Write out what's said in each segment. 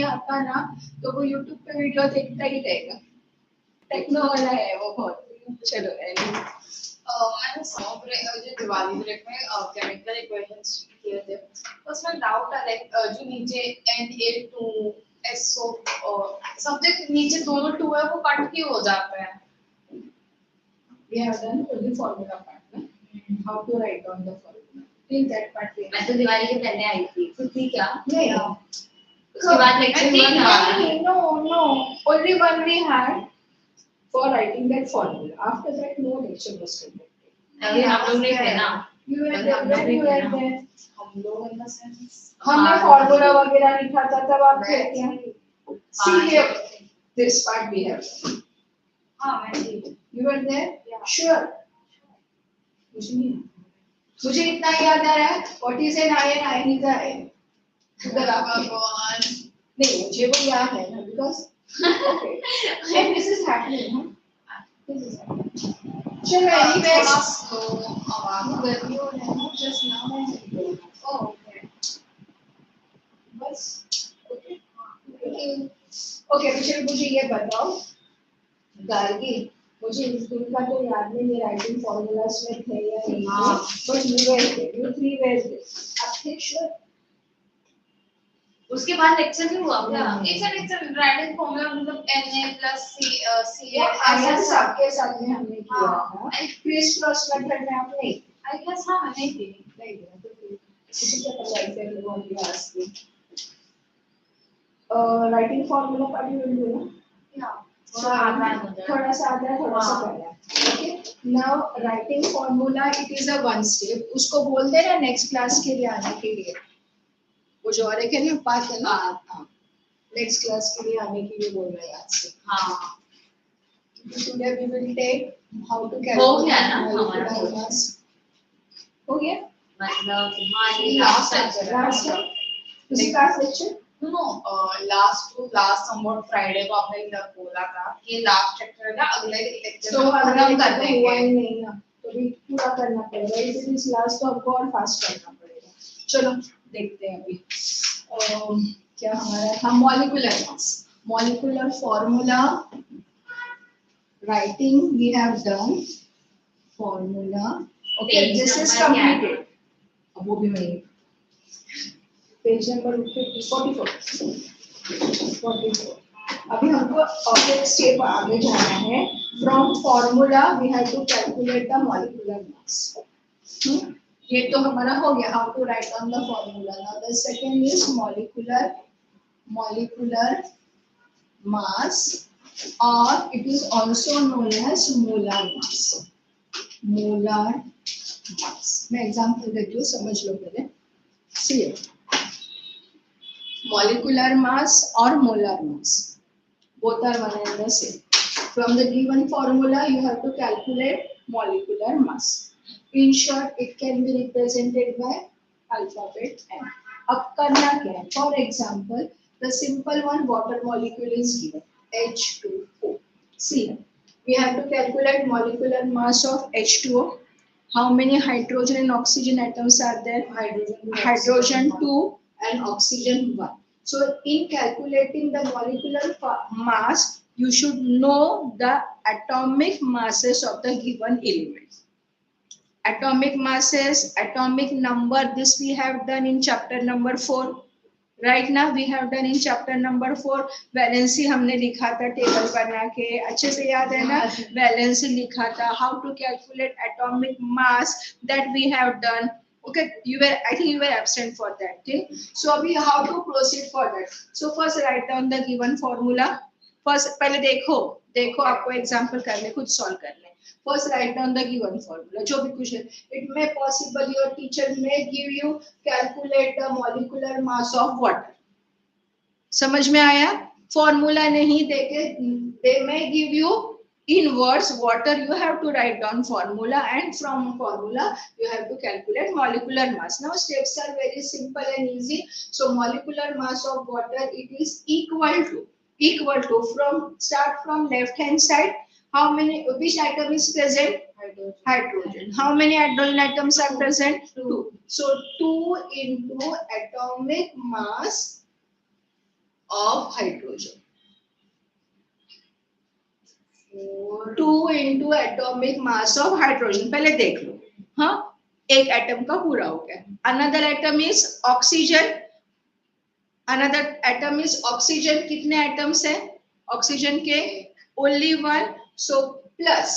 नहीं आता ना तो वो YouTube पे वीडियो देखता ही रहेगा, टेक्नो वाला है वो बहुत। चलो मैंने जो दिवाली ब्रेक में केमिकल इक्वेशंस किए थे उसमें डाउट है लाइक जो नीचे Na2SO सब्जेक्ट नीचे दोनों 2 है वो कट क्यों हो जाते हैं? we have done only formula part में, how to write down the formula till that part we मैं तो दिवाली के पहले आई थी, फिर थी क्या? नहीं उसके बाद लेक्चर हुआ था। no only one we had for writing that formula, after that no lecture was conducted। अभी हम लोग नहीं थे ना, you were there, हम लोग इन द सेंस हमने फॉर्मूला वगैरह लिखा था तब आप थे क्या? see here this part we have, हाँ मैं थी। you were there? sure मुझे इतना याद आ रहा है what is an iron, iron is a iron नहीं मुझे वो याद है ना because okay and this is happening huh? this is happening चलो anyways गर्मी हो रहा है ना just now I said oh okay बस okay चलो मुझे ये बताओ गार्गी मुझे इस दिन का तो याद नहीं मेरे राइटिंग फॉर्मूलास में थे या नहीं but you three were there आप थे sure उसके बाद लेक्चर नहीं हुआ क्या? एक राइटिंग फॉर्मूला मतलब Na+C आया सबके साथ में हमने किया था क्रिस क्रॉस मेथड में आपने आई गेस हाँ मैंने थी नहीं दिया तो फिर किसी का पता है वो भी आस्ती राइटिंग फॉर्मूला का भी विल डू या थोड़ा सा आता है थोड़ा सा पहले okay now writing formula it is a one step उसको बोल दे ना नेक्स्ट क्लास के लिए आने के लिए वो जो और एक है ना पास है ना नेक्स्ट क्लास के लिए आने के लिए बोल रहे हैं आज से हाँ today we will take how to हो गया ना हमारा हो गया मतलब हमारी last lecture no last somewhat Friday को आपने इधर बोला था कि लास्ट चैप्टर है ना अगले लेक्चर में खत्म कर देंगे हुआ ही नहीं ना तो भी पूरा करना पड़ेगा इस लास्ट तो आपको और फास्ट करना पड़ेगा चलो देखते हैं अभी क्या हमारा था molecular formula writing we have done formula okay this is completed अब वो भी वही पेज नंबर 44 अभी हमको एक स्टेप आगे जाना है from formula we have to calculate the molecular mass ये तो हमारा हो गया how to write down the formula now the second is molecular mass और it is also known as molar mass मैं एग्जांपल देती हूँ समझ लो पहले सी molecular mass or molar mass both are one and the same from the given formula you have to calculate molecular mass in short it can be represented by alphabet m अब करना क्या है for example the simple one water molecule is given H2O see we have to calculate molecular mass of H2O how many hydrogen and oxygen atoms are there hydrogen 2 and oxygen 1. So in calculating the molecular mass, you should know the atomic masses of the given element. Atomic masses, atomic number, this we have done in chapter number 4. Right now we have done in chapter number 4. Valency हमने लिखा था table बना के अच्छे से याद है ना वैलेंसी लिखा था how to calculate atomic mass that we have done. Okay, I think you were absent for that. Okay, so abhi how to proceed for that? So first write down the given formula. First पहले देखो आपको example करने खुद solve करने. First write down the given formula. जो भी कुछ है, it may possible your teacher may give you calculate the molecular mass of water. समझ में आया? Formula नहीं देके they may give you in words water you have to write down formula and from formula you have to calculate molecular mass. Now steps are very simple and easy. So molecular mass of water it is equal to from left hand side how many which atom is present hydrogen how many hydrogen atoms are present 2 so 2 into atomic mass of hydrogen. 2 into atomic mass of hydrogen. पहले देख लो, हाँ, एक atom का पूरा हो गया. Another atom is oxygen. Another atom is oxygen. कितने atoms हैं? Oxygen के only one. So plus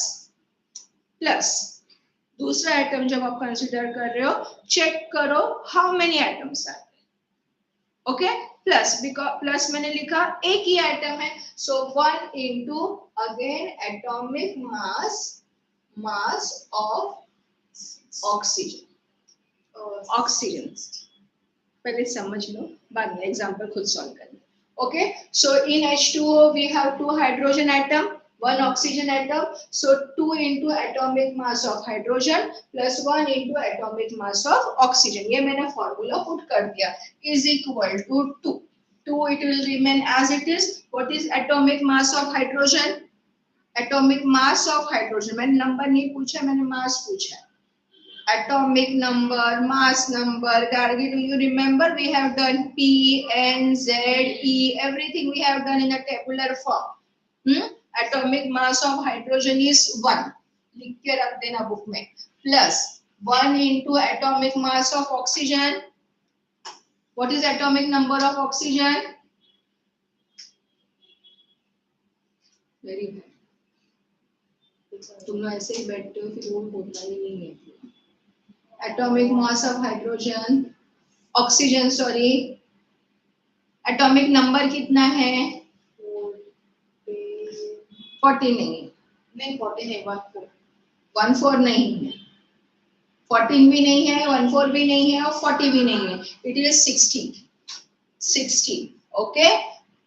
दूसरा एटम जब आप कंसिडर कर रहे हो, चेक करो how many atoms are. Okay, plus, because plus मैंने लिखा एक ही एटम है, सो 1 into again atomic mass of oxygen. पहले समझ लो, बाद में एग्जांपल खुद सॉल्व करना. Okay, so in H2O we have 2 hydrogen atom, 1 oxygen atom, so 2 into atomic mass of hydrogen plus 1 into atomic mass of oxygen. ये मैंने फॉर्मूला पुट कर दिया, is equal to 2. 2 it will remain as it is. What is atomic mass of hydrogen? Atomic mass of hydrogen, मैंने number नहीं पूछा, मैंने मास पूछा. Atomic number, mass number, Gargi, do you remember? We have done P, N, Z, E, everything we have done in a tabular form. Atomic mass of hydrogen is 1. लिख के रख देना book में. Plus 1 into atomic mass of oxygen. What is atomic number of oxygen? Very good. तुम लोग ऐसे ही बैठते हो, फिर वो बोलना ही नहीं है. Atomic mass of hydrogen, oxygen, sorry. Atomic number कितना है? 40 नहीं, 40 नहीं, 14. 14 नहीं है, 14 भी नहीं है, 14 भी नहीं है, और 40 भी नहीं है. It is 60. Okay,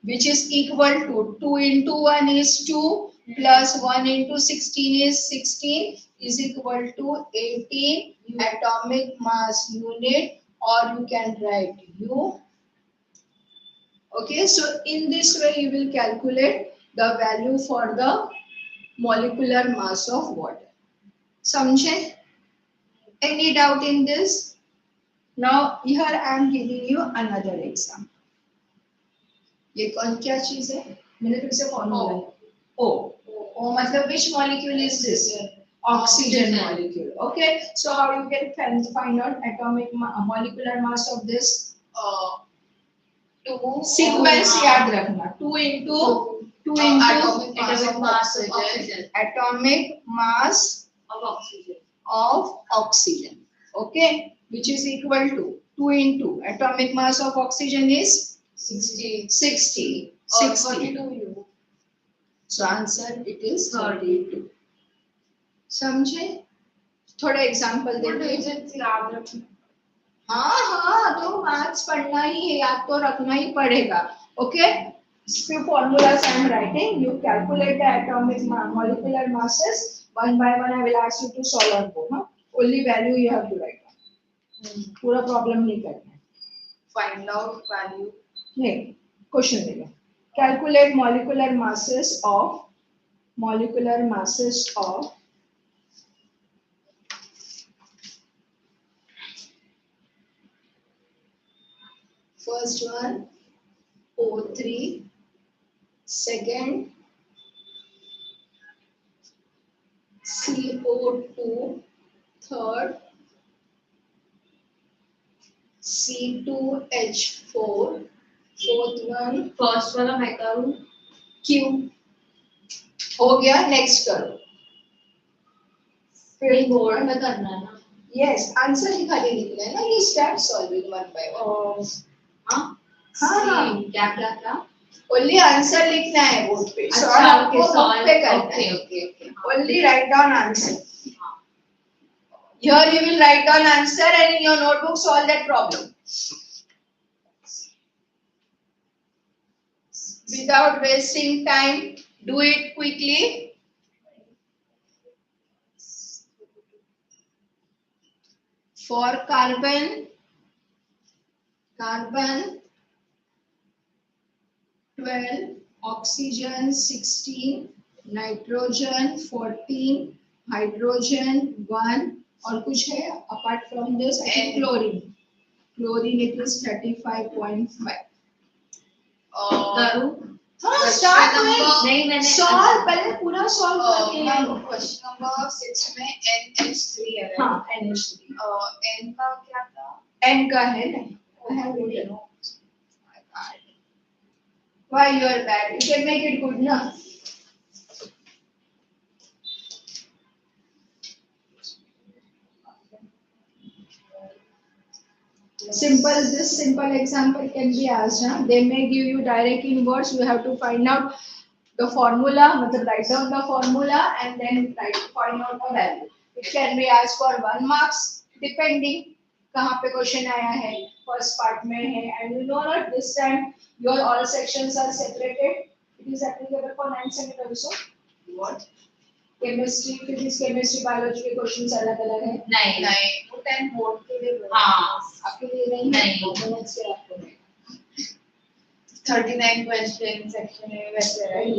which is equal to 2 into 1 is 2 plus 1 into 16 is 16 is equal to 18 atomic mass unit, or you can write U. Okay, so in this way you will calculate the value for the molecular mass of water. समझे? Any doubt in this? Now here I am giving you another example. ये कौन क्या चीज है? मैंने फिर से formula. O मतलब which molecule is this? Oxygen molecule. Okay, so how you can find out atomic molecular mass of this? 2 Sequence याद रखना. 2 into atomic mass of oxygen. Atomic mass of oxygen. Okay, which is equal to 2 into atomic mass of oxygen is 60. 32 U. So answer it is 32. समझे? थोड़ा example देखिए. याद रखना. हाँ, तो maths पढ़ना ही है, याद तो रखना ही पड़ेगा. Okay, few formulas I am writing. You calculate the atomic molecular masses one by one. I will ask you to solve on both. Only value you have to write. पूरा प्रॉब्लम नहीं करना है. Find out value. नहीं, question देगा. Calculate molecular masses of first one O3, second CO2, third C2H4, fourth one first वाला मैं करूं. Q. हो गया, नेक्स्ट करो. फिर बोर्ड में करना है ना. यस, आंसर ही खाली लिखना है ना. ये step solving one by one. हाँ, क्या ओनली आंसर लिखना है बोर्ड पे. अच्छा, सॉल्व आपको okay, बुक पे करना है. Okay. Only write down answer. Here you will write down answer and in your notebook solve that problem. Without wasting time, do it quickly. For carbon 12, oxygen 16, nitrogen 14, hydrogen 1, और कुछ है apart from this? I think chlorine it is 35.5. करूँ हाँ start number- नहीं मैंने solve पहले पूरा solve करके मैम लो। क्वेश्चन नंबर 6 में NH3 है right? हाँ NH3 N का क्या था? N का है ना। I have written. Why you are bad? You can make it good ना। This simple example can be asked. Huh? They may give you direct inverse. You have to find out the formula, मतलब write down the formula and then find out the value. It can be asked for 1 marks depending कहाँ पे question आया है, first part में है, and you know that this time your all sections are separated. It is applicable for 9th standard also. What? Chemistry, physics, chemistry, biology के questions अलग अलग हैं. नहीं वो 10 बोर्ड के लिए हाँ आपके लिए नहीं नहीं। minutes के आपको नहीं. 39 क्वेश्चन सेक्शन में वैसे right?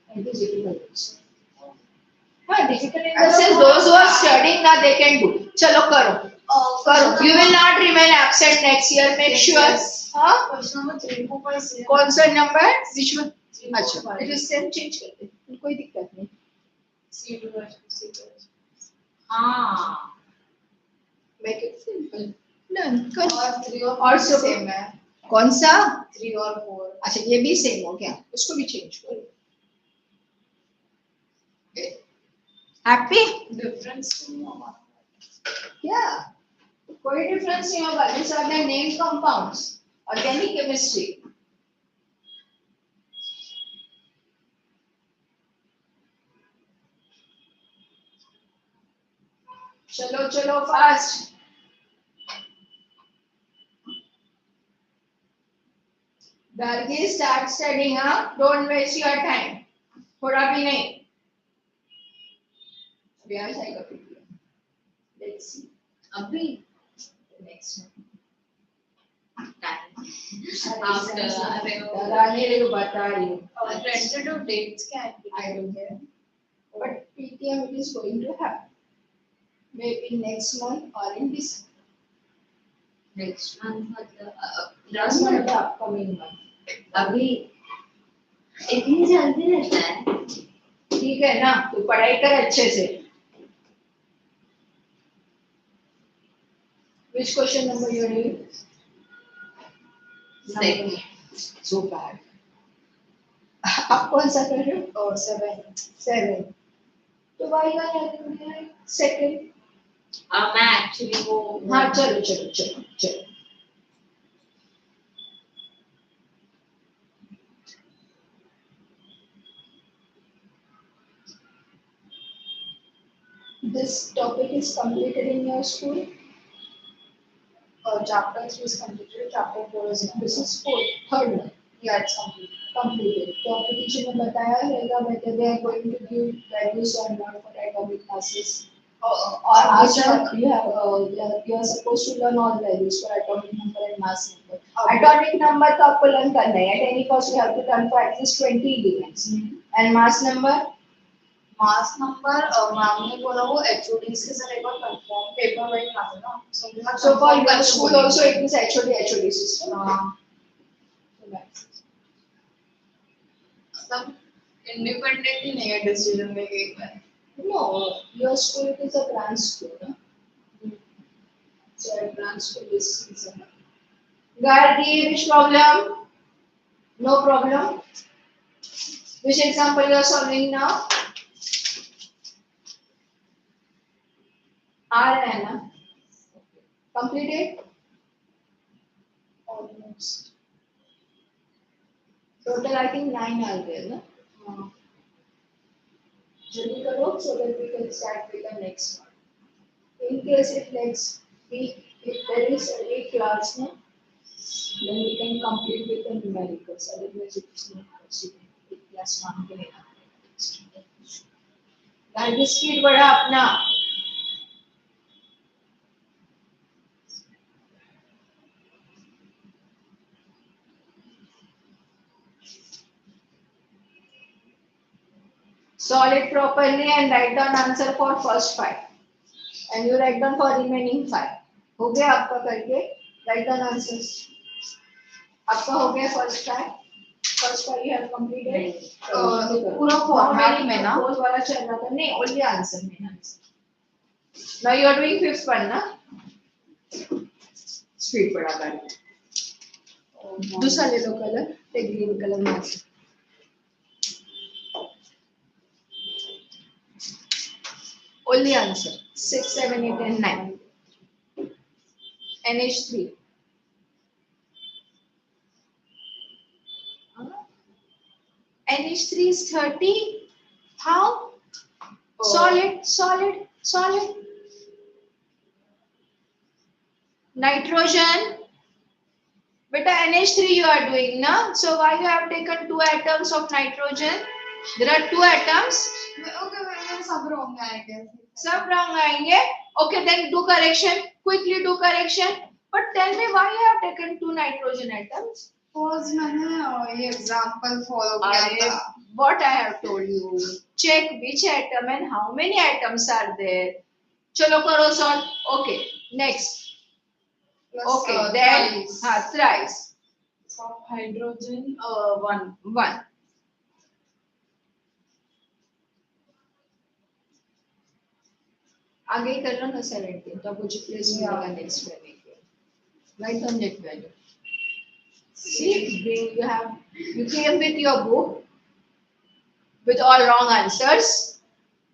It is difficult also. हाँ, difficult in the sense those who are studying now they can do. चलो करो. करो. You will not remain absent next year. Make sure. हाँ. क्वेश्चन नंबर 3 को पर से कौन सा number? Which one? अच्छा. It is same change करते. कोई दिक्कत नहीं. C2 हाँ Make it simple. Done. Good. और 3 और और 4 सब- सेम है कौन सा? 3 और 4 अच्छा ये भी सेम हो गया. उसको भी change करो. Happy? डिफरेंस नहीं होगा क्या? कोई difference नहीं होगा. These are the named compounds. Organic chemistry. चलो चलो fast. Gargi, start studying, huh? Don't waste your time. थोड़ा भी नहीं. अभी आ जाएगा पीपीएम. Let's see. अभी Next one. after डराने रही हो, बता रही हूँ. tentative dates क्या है I don't care. But PTM it is going to happen. Maybe next month or in this next month मतलब next month or the upcoming month. अभी इतनी जल्दी रहता है ठीक है ना? तू पढ़ाई कर अच्छे से. Which question number you are doing? Second. So bad. आप कौन सा कर रहे हो? और 7 7. तो भाई का क्या सेकंड. मैं एक्चुअली वो हाँ चलो चलो चलो चलो. This topic is completed in your school. chapter 3 is completed chapter 4 is not This is third one. yeah it's completed Completed. तो आपको टीचर ने बताया रहेगा whether they are going to give values or not for atomic masses. और after you are supposed to learn all values for atomic number and mass number. Atomic number तो आपको learn करना है. At any cost you have to learn for at least 20 elements. And mass number mass number ma'am ने बोला वो HODs के साथ एक बार कंफर्म पेपर वाइज आता है ना so for your school also it is HOD system. सब इंडिपेंडेंटली नहीं है डिसीजन मेकिंग में No, your school it is a branch school, no? So at branch school is season. Gargi, which problem? No problem. Which example you are solving now? आ रहा है ना? Completed? Almost Total I think 9 are there, no? जल्दी करो so that we can start with the next one. In case if next week if there is a class, no, then we can complete with the numericals. Otherwise it is not possible. If class 1 के लेना है. गाड़ी speed बढ़ा अपना. Solve it properly and write down answer for first 5. And you write down for remaining 5. हो गया आपका करके? Write down answers. आपका हो गया first part you have completed पूरा फॉर्मेट में ना फोर्थ वाला चल रहा था नहीं only answer main answer now you are doing fifth one ना स्पीड पड़ा कर दूसरा ले लो कलर ते ग्रीन कलर में only answer 6 7 8 and 9 NH3 NH3 is 30 how solid nitrogen beta NH3 you are doing na so why you have taken two atoms of nitrogen there are two atoms okay मैंने सब wrong आएंगे सब wrong आएंगे okay then do correction quickly do correction but tell me why you have taken two nitrogen atoms Cause मैंने ये example follow किया था what I have told you check which atom and how many atoms are there चलो करो solve okay next plus okay then thrice of hydrogen one आगे ही कर लो ना 17 तो आपको जो प्लेस मिलेगा नेक्स्ट करने के right the net value see you came with your book with all wrong answers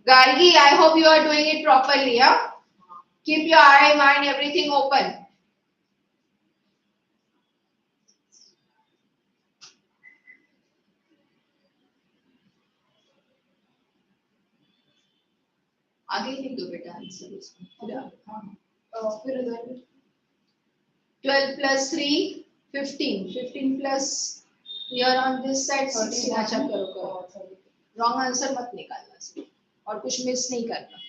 Gargi I hope you are doing it properly yeah keep your eye mind everything open आगे लिख दो बेटा answer इसमें फिर उधर 12 plus 3 15 plus here on this side 16 अच्छा करो wrong answer मत निकालना और कुछ मिस नहीं करना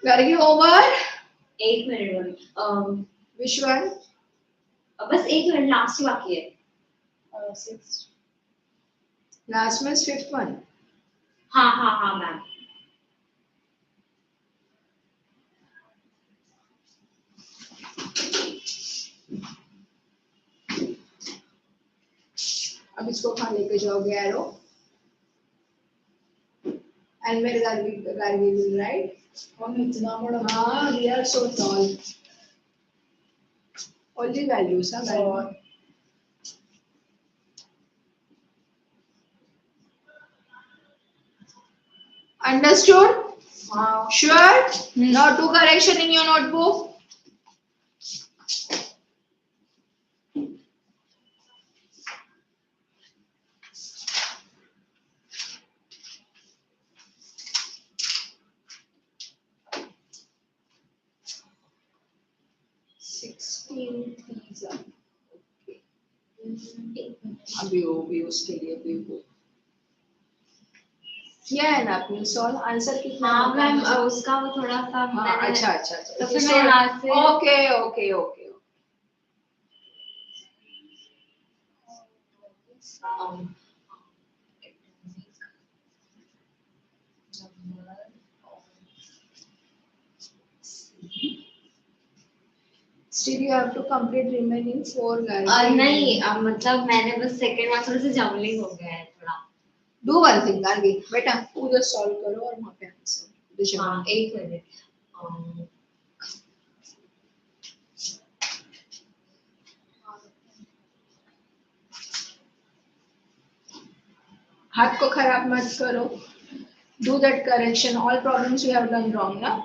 Gargi over एक मिनट which one बस एक मिनट लास्ट बाकी है last means fifth one हाँ मैम अब इसको कहाँ लेके जाओगे arrow and where Gargi will write हम इतना बड़ा हाँ we are so tall only values हाँ understood sure now do correction in your notebook अभी उसके लिए अभी वो किया है ना आपने सॉल्व आंसर कितना हाँ मैम उसका वो थोड़ा सा हाँ अच्छा तो फिर मैं यहाँ से okay Still you have to complete remaining 4 guys. नहीं मतलब मैंने बस सेकंड वन थोड़ा सा जमलिंग हो गया है थोड़ा Do one thing, Gargi. बेटा उधर सॉल्व करो और वहाँ पे आंसर हाँ एक मिनट हाथ को खराब मत करो. Do that correction. All problems you have done wrong ना.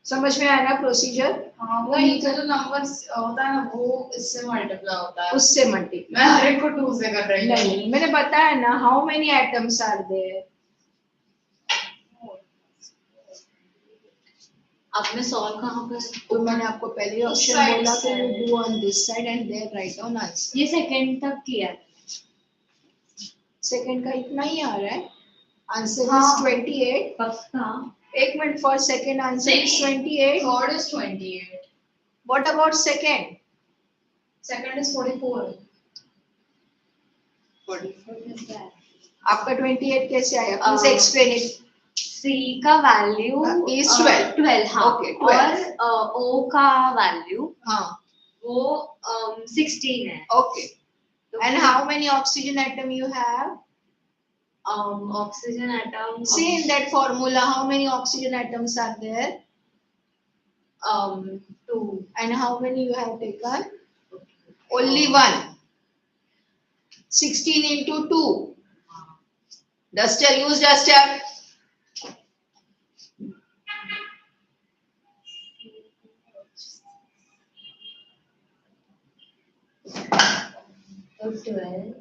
समझ में आया ना प्रोसीजर हाँ वो नीचे जो नंबर होता है ना वो इससे मल्टीप्लाई होता है उससे मल्टीप्लाई मैं हर एक को 2 से कर रही हूँ नहीं मैंने बताया ना how many atoms are there अब मैं सॉल्व कहाँ पर तो मैंने आपको पहले ही ऑप्शन बोला कि you do on this side and there write down answer ये सेकंड तक किया सेकंड का इतना ही आ रहा है आंसर इज 28 पक्का एक minute, for second answer is 28. Third is 28. What about second? Second is 44. 44 is that. आपका 28 कैसे आया? Please explain it. C का वैल्यू is 12. 12 हाँ. Okay, 12. और O का वैल्यू हाँ. वो 16 है. Okay. And how many oxygen atom you have? Oxygen atom. See in that formula, how many oxygen atoms are there? 2. And how many you have taken? Only one. 16 into 2. Duster, use duster. So 12.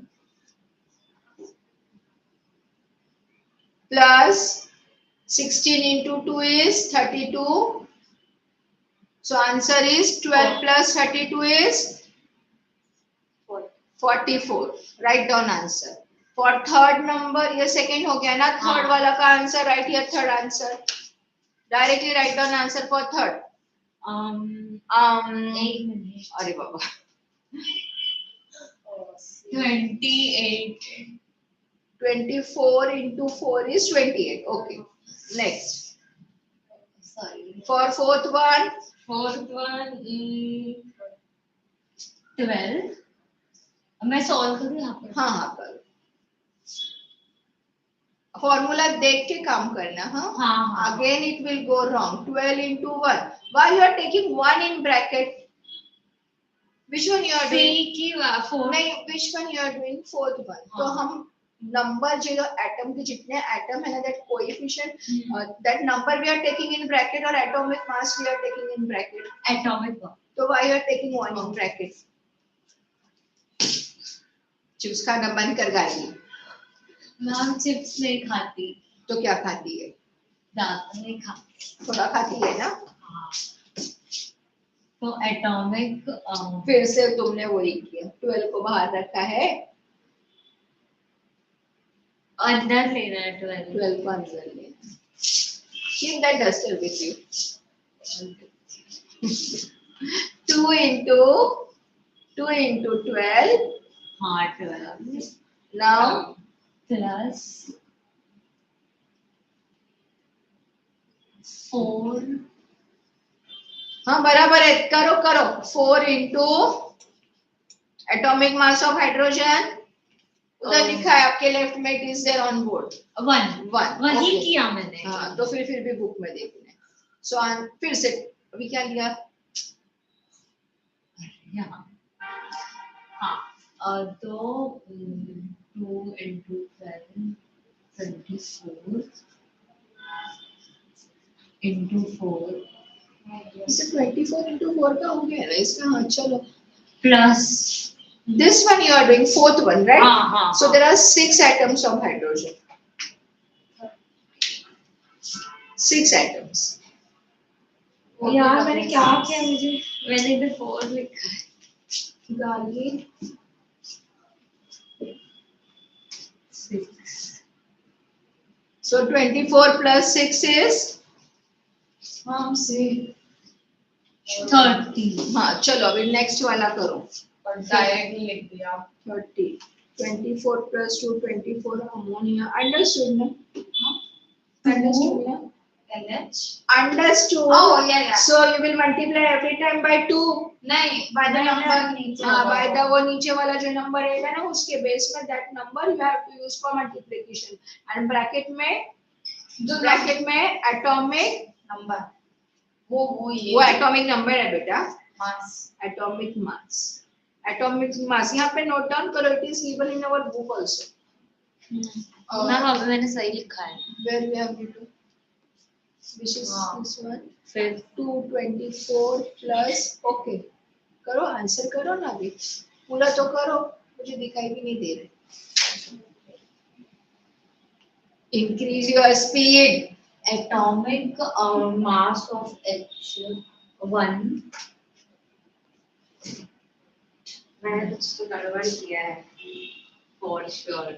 Plus 16 into 2 is 32. So answer is 12 plus 32 is 44. Write down answer. For third number, ये second हो गया ना, third वाला का answer, write here third answer. Directly write down answer for third. एक minute. अरे बाबा. 28. 24 into 4 is 28. Okay. Next. Sorry. For fourth one. Fourth one is 12. मैं solve करूँ यहाँ पर? हाँ हाँ करो. फॉर्मूला देख के काम करना. हाँ. Again it will go wrong. 12 into 1. Why you are taking 1 in bracket? Which one you are doing? C की 4. नहीं, which one you are doing? Fourth one. तो हम number जो atom के जितने atom है ना, that coefficient, that number we are taking in bracket or atomic mass we are taking in bracket? Atomic mass. तो why you are taking 1 in bracket? Chips खाना बंद कर गाली. मैम चिप्स नहीं खाती. तो क्या खाती है? ज्यादा नहीं खाती. थोड़ा खाती है ना. हाँ. तो एटॉमिक फिर से तुमने वही किया. 12 को बाहर रखा है. अंदर लेना है 12. 12 को अंदर लेना. Keep that duster with you. 2 into 12. हाँ 12. Now plus 4. हाँ बराबर है. करो 4 into atomic mass of hydrogen. उधर लिखा है आपके लेफ्ट में. It is there on board. 1 वही किया मैंने. हाँ तो फिर भी बुक में देखना है. सो फिर से अभी क्या लिया? यहाँ. हाँ तो 2 into 12 24 into 4 इसे 24 into 4 का हो गया ना इसका. हाँ चलो. plus this one you are doing fourth one, right? हाँ. So there are 6 atoms of hydrogen. 6 atoms. यार मैंने क्या किया? मैंने इधर 4 लिखा है. गाली 6. So 24 plus 6 is हम से 30. हाँ चलो अभी नेक्स्ट वाला करो. डायरेक्टली लिख दिया. 30. 24 plus 2 24 ammonia. Understood ना? Understood ना? NH. Understood. Oh yeah. So you will multiply every time by 2. नहीं, by the number number नीचे हाँ होगा. by the वो नीचे वाला जो नंबर रहेगा ना उसके बेस में that number you have to use for multiplication. And bracket में atomic नंबर वो ये वो atomic number है बेटा. मास. Atomic mass. Atomic mass यहाँ पे note down करो. It is given in our book also. Ma'am अभी मैंने सही लिखा है. Where we have written? Which is हाँ. this one? फिर 224 plus. Okay. करो आंसर करो ना अभी. पूरा तो करो. मुझे दिखाई भी नहीं दे रहे. Increase your speed. atomic mass of H1. मैंने कुछ तो गड़बड़ किया है for sure.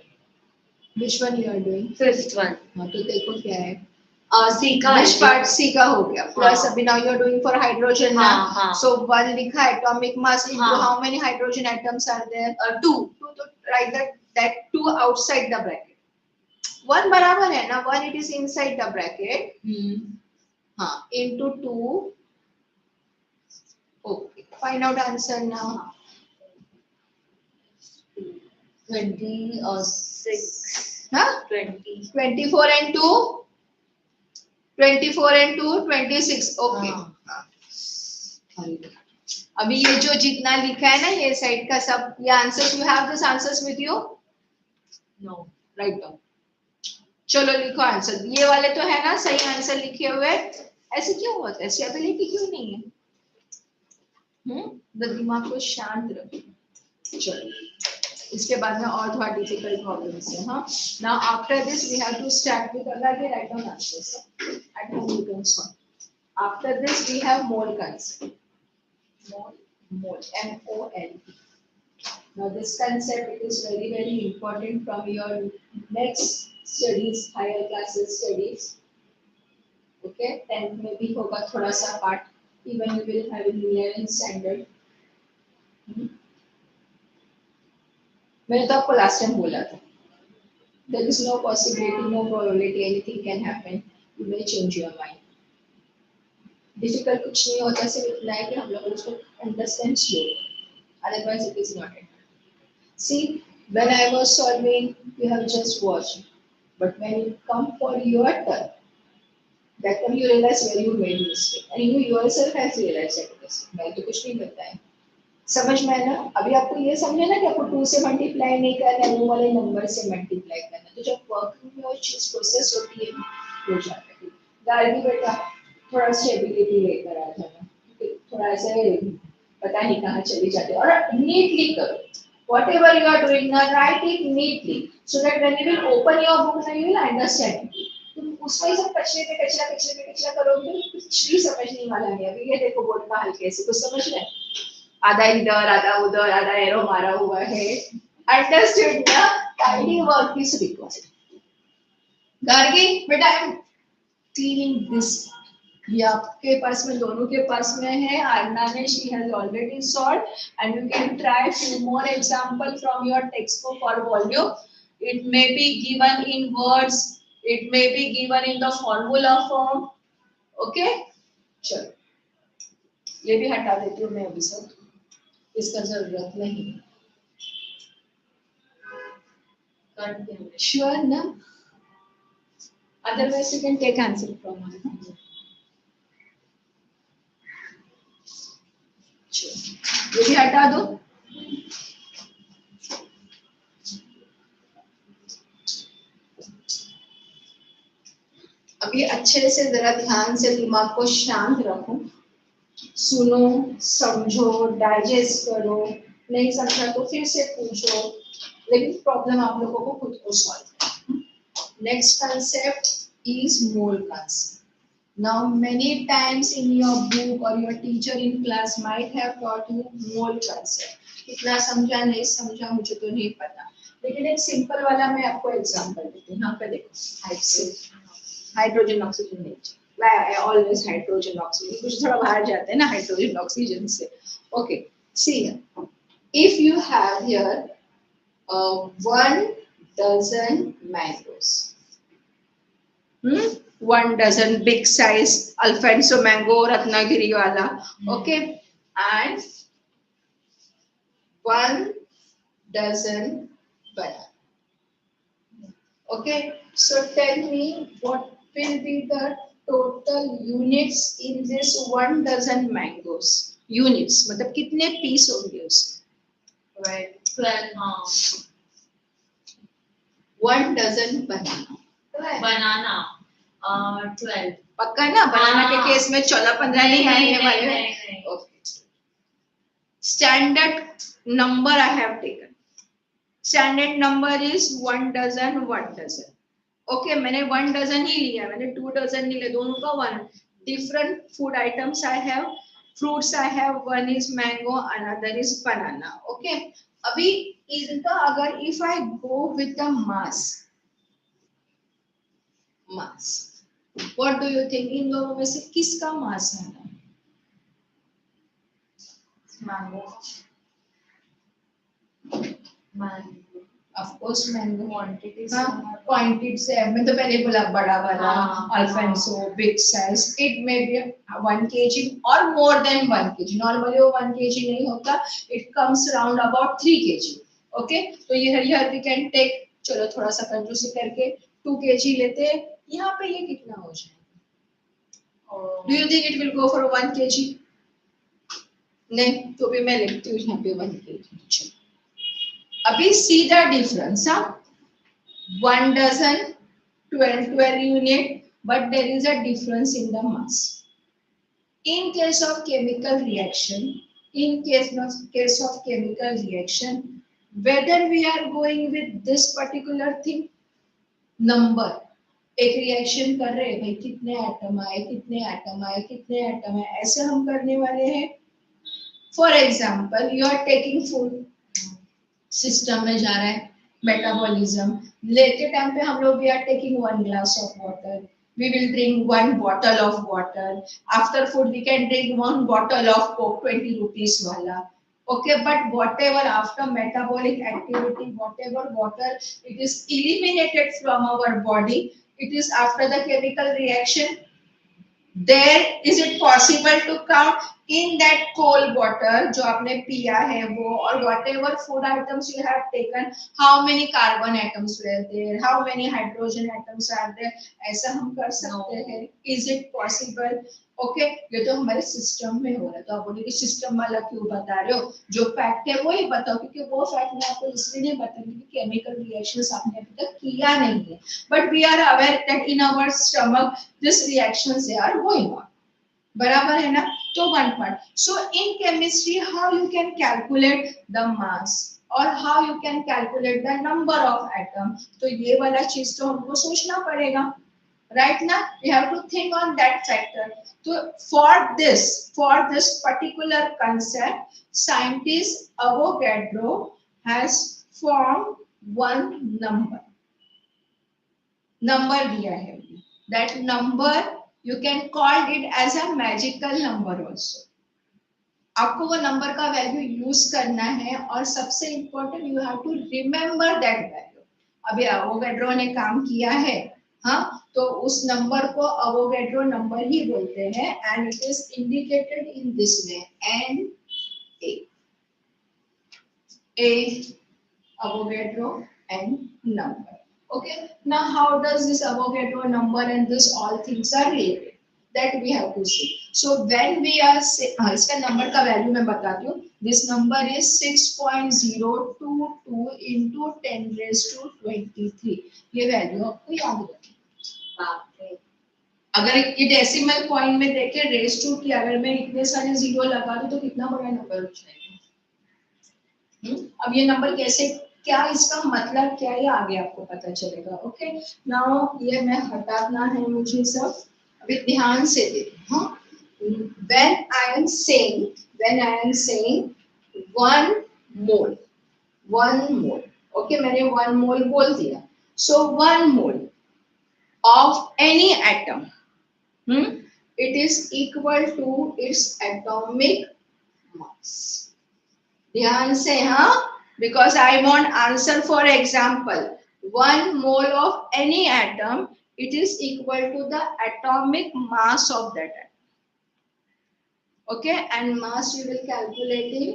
Which one you are doing? Fifth one. हाँ तो देखो क्या है. सी का which part C का हो गया plus हाँ. अभी now you are doing for hydrogen हाँ, ना हाँ. so 1 लिखा atomic mass into हाँ. how many hydrogen atoms are there 2. 2 तो write that 2 outside the bracket 1 बराबर है ना 1 it is inside the bracket हाँ into 2 okay find out answer now 26. हाँ 20. 24 and 2 24 and 2 26 okay हाँ. अभी ये जो जितना लिखा है ना ये साइड का सब ये answers you have this answers with you No. Write down चलो लिखो आंसर ये वाले तो है ना सही आंसर लिखे हुए ऐसे क्यों होता है ऐसे एबिलिटी क्यों नहीं है दिमाग को शांत रखो चलो इसके बाद में और थोड़ा डिफिकल्ट प्रॉब्लम्स है हाँ now after this we have to start with अगर write down answers at home you can solve after this we have mole concept mole MOL now this concept it is very important from your next studies higher classes studies okay 10th में भी होगा थोड़ा सा part even you will have in 11th standard मैंने तो आपको last time बोला था there is no possibility no probability anything can happen you may change your mind difficult कुछ नहीं होता सिर्फ इतना है कि हम लोग उसको understand slow otherwise it is not see when I was solving you have just watched but when it come for your turn that time you realize where you made mistake and you yourself has realized that mistake मैं तो कुछ नहीं बताया समझ में है ना अभी आपको ये समझे ना कि आपको 2 से मल्टीप्लाई नहीं करना है वो वाले नंबर से मल्टीप्लाई करना तो जब वर्किंग में वो चीज प्रोसेस होती है हो जाता है गाड़ी बेटा थोड़ा स्टेबिलिटी लेकर आ जाना थोड़ा ऐसे पता नहीं कहाँ चली जाते और नीटली करो whatever you are doing now write it neatly so that when you will open your book now you will understand तुम उसमें सब कचरे पे कचरा करोगे तो कुछ भी समझने वाला नहीं अभी ये देखो बोर्ड का हल्के से कुछ समझ रहे आधा इधर आधा उधर आधा एरो मारा हुआ है अंडरस्टूड ना tidy work is required Gargi बेटा आई एम क्लीनिंग दिस ये आपके पास में दोनों के पास में है आरना ने she has already solve and you can try few more example from your textbook or volume it may be given in words it may be given in the formula form okay चलो ये भी हटा देती हूँ मैं अभी सब इसका जरूरत नहीं श्योर ना otherwise you can take answer from ये भी हटा दो अभी अच्छे से जरा ध्यान से दिमाग को शांत रखो सुनो समझो डाइजेस्ट करो नहीं समझा तो फिर से पूछो लेकिन प्रॉब्लम आप लोगों को खुद को सॉल्व करना next concept is mole concept now many times in your book or your teacher in class might have taught you mole concept कितना समझा नहीं समझा मुझे तो नहीं पता लेकिन एक सिंपल वाला मैं आपको एग्जांपल देती हूँ यहाँ पे देखो हाइड्रोजन ऑक्सीजन नहीं I always hydrogen oxygen कुछ थोड़ा बाहर जाते हैं ना हाइड्रोजन ऑक्सीजन से okay see if you have here 1 dozen mangoes 1 dozen big size Alfonso mango Ratnagiri wala okay and 1 dozen banana okay so tell me what will be the total units in this 1 dozen mangoes units मतलब कितने piece होंगे उसमें 12 हाँ 1 dozen banana 12 पक्का ना बनाना के case में 14-15 नहीं आने वाले okay standard number I have taken standard number is 1 dozen 1 dozen okay मैंने 1 dozen ही लिया मैंने 2 dozen नहीं लिया दोनों का 1 different food items I have fruits I have one is mango another is banana okay अभी इनका अगर if I go with the mass what do you think, इन दोनों में से किसका मास ज्यादा है? Mango mango of course mango. Quantity हाँ, क्वांटिटी से मैं तो पहले बोला बड़ा वाला हाँ, Alphonso big size, it may be 1 kg और मोर देन 1 kg। नॉर्मली वो 1 kg नहीं होता, it comes around about 3 kg। Okay, तो ये वी कैन टेक, चलो थोड़ा सा कंजूसी करके 2 kg लेते हैं। यहाँ पे ये कितना हो जाएगा? Do you think it will go for 1 kg? नहीं, तो भी मैं लिखती हूँ यहाँ पे 1 kg। चलो अभी सी द डिफरेंस। हाँ, 1 dozen 12 unit, but there is a difference in the mass. In case of chemical reaction, case of chemical reaction, whether we are going with this particular thing, number, एक reaction कर रहे हैं भाई, कितने atom आए, कितने atom आए, कितने एटम आए, ऐसे हम करने वाले हैं। For example, you are taking food, system में जा रहा है, मेटाबॉलिज्म लेते टाइम पे हम लोग we are taking 1 glass of water, we will drink 1 bottle of water, after food we can drink 1 bottle of coke 20 rupees wala, okay, but whatever after metabolic activity, whatever water it is eliminated from our body, it is after the chemical reaction, there is it possible to count in that cold water जो आपने पिया है वो, और whatever food items you have taken, how many carbon atoms were there, how many hydrogen atoms are there, ऐसा हम कर सकते हैं? is it possible? ओके, ये तो हमारे सिस्टम में हो रहा है। तो आप बोलिए कि सिस्टम वाला क्यों बता रहे हो, जो फैक्ट है वो ही बताओ, क्योंकि वो फैक्ट मैं आपको इसलिए नहीं बताऊंगी कि केमिकल रिएक्शंस आपने अभी तक किया नहीं है, but we are aware that in our stomach this reactions they are going on. बराबर है ना? तो one part. So in chemistry how you can calculate the mass और how you can calculate the number of atom, तो ये वाला चीज तो हमको सोचना पड़ेगा, right? Now we have to think on that factor. So for this particular concept, scientist Avogadro has formed one number दिया है, that number you can call it as a magical number also. आपको वो number का value use करना है, और सबसे important you have to remember that value. अभी अवोगैड्रो ने काम किया है, हाँ, तो उस नंबर को अवोगैड्रो नंबर ही बोलते हैं, and it is indicated in this way, N A Avogadro N number. Okay, now how does this Avogadro number and this all things are related, that we have to see. So when we are say, इसका number का value मैं बताती हूँ, this number is 6.022 into 10 raised to 23, ये value आपको याद रखनी। अगर ये डेसिमल पॉइंट में देखे रेस टू की, अगर मैं इतने सारे जीरो लगा दूं तो कितना बड़ा नंबर हो जाएगा। अब ये नंबर कैसे, क्या इसका मतलब क्या है, आगे आपको पता चलेगा। ओके, नाउ ये मैं हटाना है मुझे सब, अभी ध्यान से देखो। हाँ, when I am saying 1 mole, okay, मैंने 1 mole बोल दिया। so 1 mole of any atom, it is equal to its atomic mass। ध्यान से, हाँ, because I want answer, for example 1 mole of any atom, it is equal to the atomic mass of that atom, okay, and mass you will calculate in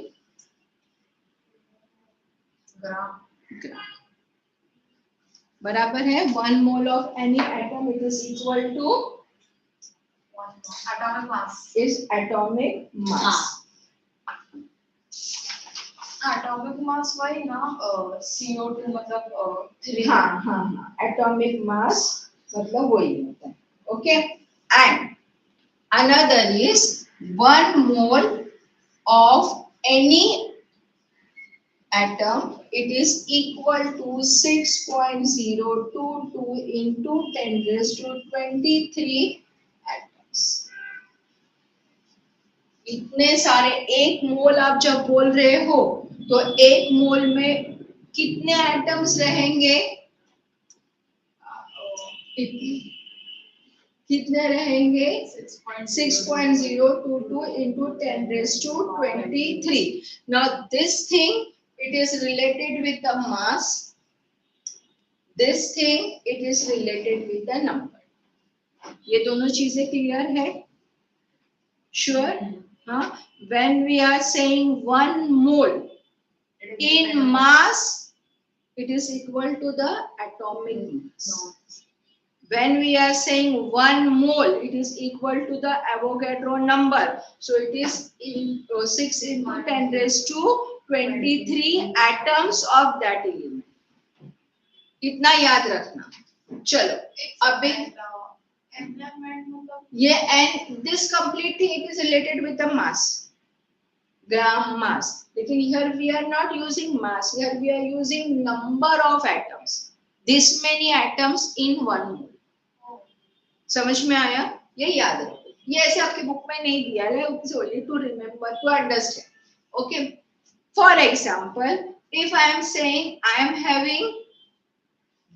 ग्राम। बराबर है, 1 mole of any atom, it is equal to atomic mass, is atomic mass। Atomic mass वही ना, CO2 मतलब 3। हाँ हाँ हाँ, atomic mass मतलब वही होता है। Okay, and another is 1 mole of any atom, it is equal to 6.022 into 10 raised to 23 atoms। इतने सारे, एक मोल आप जब बोल रहे हो तो एक मोल में कितने एटम्स रहेंगे? कितने रहेंगे 6.022 into 10 raised to 23. Now this thing, it is related with the mass. This thing, it is related with the number. ये दोनों चीजें क्लियर है? Sure? हाँ? When we are saying 1 mole in mass, it is equal to the atomic mass. When we are saying 1 mole, it is equal to the Avogadro number. So it is 6 into 10 raised to 23 atoms of that element. इतना याद रखना. चलो अभी ये and this complete thing, it is related with the mass, gram mass. लेकिन here we are not using mass. Here we are using number of atoms. This many atoms in 1 mole. समझ में आया? ये याद रखो. ये ऐसे आपके बुक में नहीं दिया है. It's only to remember, to understand. Okay. For example, if I am saying I am having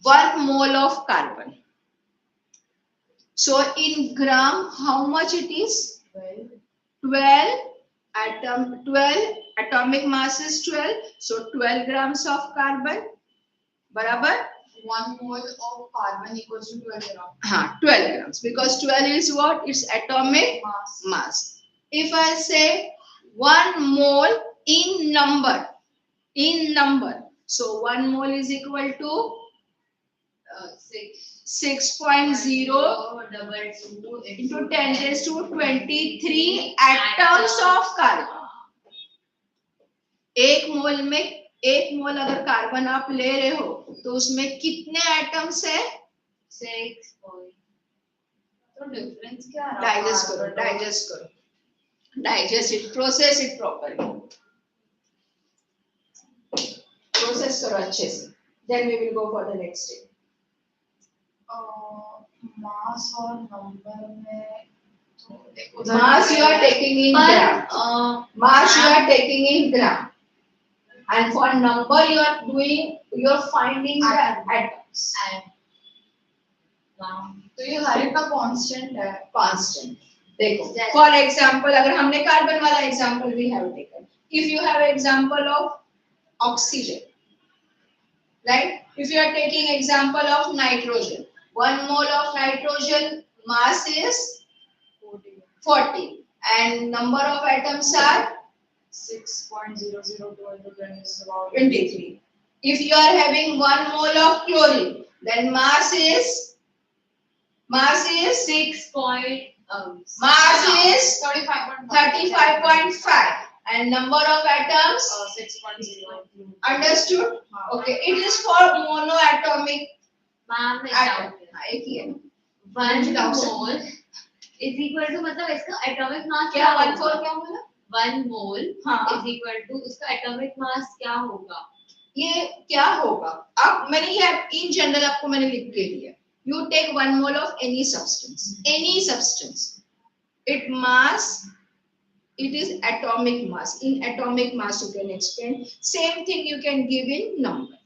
1 mole of carbon. So in gram, how much it is? 12 atomic mass is 12. So 12 grams of carbon. बराबर? 1 mole of carbon equals to 12 grams. हाँ, 12 grams. Because 12 is what? It's atomic mass. If I say 1 mole in number, so 1 mole is equal to 6.0 into 10 raised to 23 atoms of carbon. एक मोल अगर carbon आप ले रहे हो तो उसमें कितने एटम्स है? 6 point. तो डिफरेंस क्या है? Digest it, process it properly, process करो अच्छे से. Then we will go for the next step. Mass और नंबर में mass you are taking in gram. Mass you are taking in gram. And for number you are finding the atoms. तो ये हर एक का constant है. Constant. देखो, for example, अगर हमने कार्बन वाला example we have taken. If you have example of oxygen, right? If you are taking example of nitrogen, 1 mole of nitrogen mass is 40, and number of atoms are 6.002 into 10 is about 23. If you are having 1 mole of chlorine, then mass is 35.5, and number of atoms 6.0. understood? Okay, it is for monoatomic ma'am atom. एक ही है. 1 mole is equal to मतलब इसका atomic mass क्या 1 4 क्या बोला? 1 mole हाँ. is equal to इसका atomic mass क्या होगा? ये क्या होगा? अब मैंने ये इन जनरल आपको मैंने लिख के दिया. You take 1 mole of any substance. It is atomic mass. In atomic mass you can explain. Same thing you can give in number.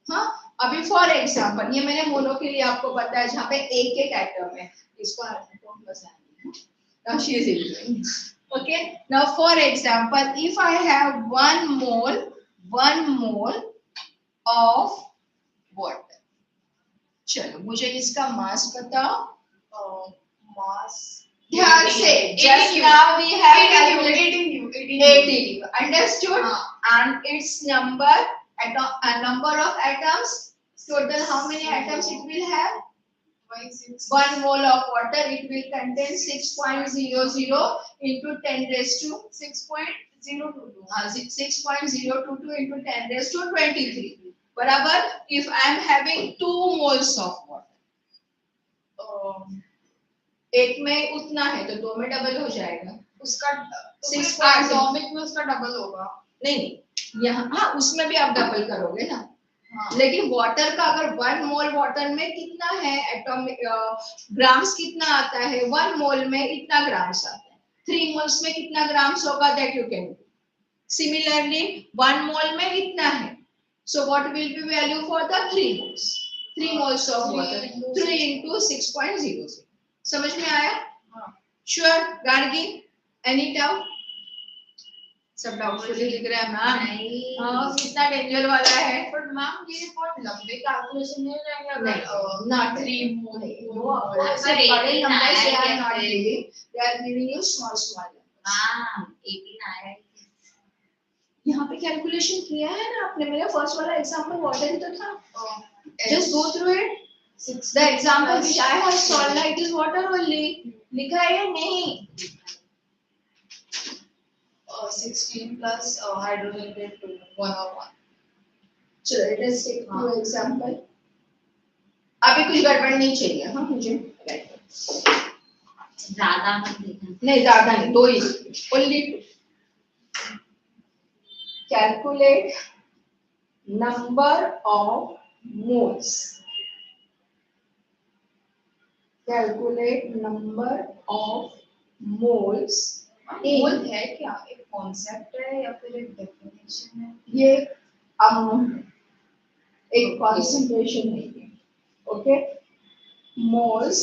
हाँ. अभी फॉर एग्जाम्पल ये मैंने मोनो के लिए आपको बताया जहाँ पे एक एटम है. इसको एटम बताएंगे. Now she is enjoying. Okay. Now for example, if I have 1 mole of water. चलो मुझे इसका मास बताओ. मास ध्यान से. Just now we have calculated 18. Understood? And its number of atoms. Total how many atoms it will have? 1 mole of water, it will contain 6.00 into 10 raised to 6.022. 6.022 into 10 raised to 23. बराबर. If I am having 2 moles of water, एक में उतना है तो 2 में double हो जाएगा. उसका 6 एटॉमिक में उसका डबल होगा. नहीं, यहाँ हाँ उसमें भी आप डबल करोगे ना. लेकिन वाटर का अगर 1 मोल वाटर में कितना है एटॉमिक ग्राम्स कितना आता है? 1 मोल में इतना ग्राम्स आता है. 3 मोल्स में कितना ग्राम्स होगा? That you can do. Similarly 1 मोल में इतना है. So what will be value for the 3 moles? 3 moles of water. 3 into 6.00. समझ में आया? हाँ। श्योर? Gargi, any doubt? सब डाउटफुल लिख रहे हैं मैम। हाँ, कितना डेंजर वाला है। पर मैम ये बहुत लंबे कैलकुलेशन नहीं रहेंगे अगर not three वो आपको ऐसे बड़े नंबर से are not giving, they are giving you small numbers. हाँ 18 आया है। यहाँ पे कैलकुलेशन किया है ना आपने? मेरा फर्स्ट वाला एग्जांपल वाटर ही तो था। Just go through it. The example which I have solved, it is water only. लिखा है या नहीं? 16 plus hydrogen के 2 1 और 1. चलो let us take two example. अभी कुछ गड़बड़ नहीं चाहिए हाँ मुझे। ज्यादा मत लिखना। नहीं ज्यादा नहीं, दो ही only two. Calculate number of moles. Calculate number of moles. मोल है क्या? एक कॉन्सेप्ट है या फिर एक डेफिनेशन है? ये अमाउंट है, एक कॉन्सेंट्रेशन नहीं है। Okay, moles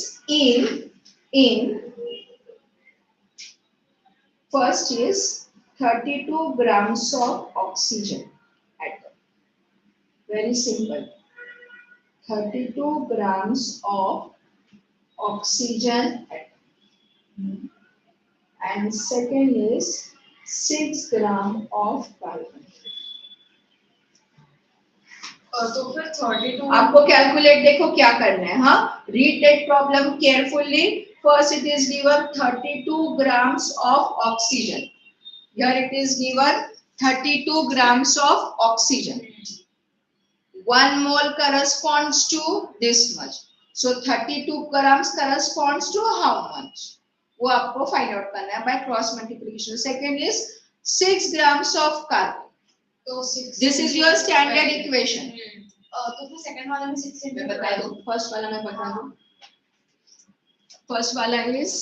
in first is 32 grams of oxygen atom. Very simple. 32 grams of oxygen atom. And second is 6 gram of carbon. तो फिर 32 आपको कैलकुलेट देखो क्या करना है। हाँ, read that problem carefully. First it is given 32 grams of oxygen. Here it is given 32 grams of oxygen. 1 mole corresponds to this much. So 32 grams corresponds to how much? वो आपको फाइंड आउट करना है by cross multiplication. Second is 6 grams of carbon. तो 6 this is your standard equation. तो फिर second वाले में 6 मैं बता दूं, फर्स्ट वाला मैं बता दूं। फर्स्ट वाला is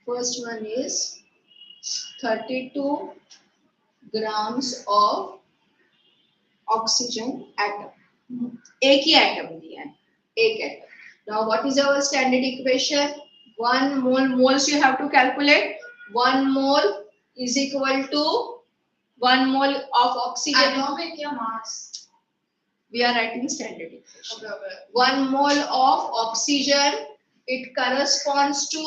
first one is 32 grams of oxygen atom. एक ही एटम दिया है, एक atom. Now what is our standard equation? 1 mole, moles you have to calculate. 1 mole is equal to 1 mole of oxygen. Atomic या मास? We are writing standard equation. Okay. 1 mole of oxygen, it corresponds to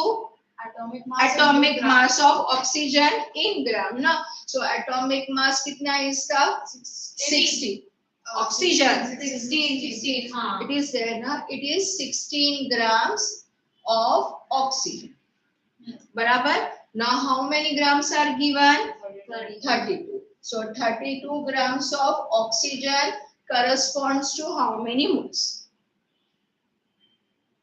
atomic mass of oxygen in gram ना। So atomic mass कितना है इसका? 60. Oxygen 16 हाँ। it is there ना, it is 16 grams of oxygen. बराबर। Now how many grams are given? 32. So 32 grams of oxygen corresponds to how many moles?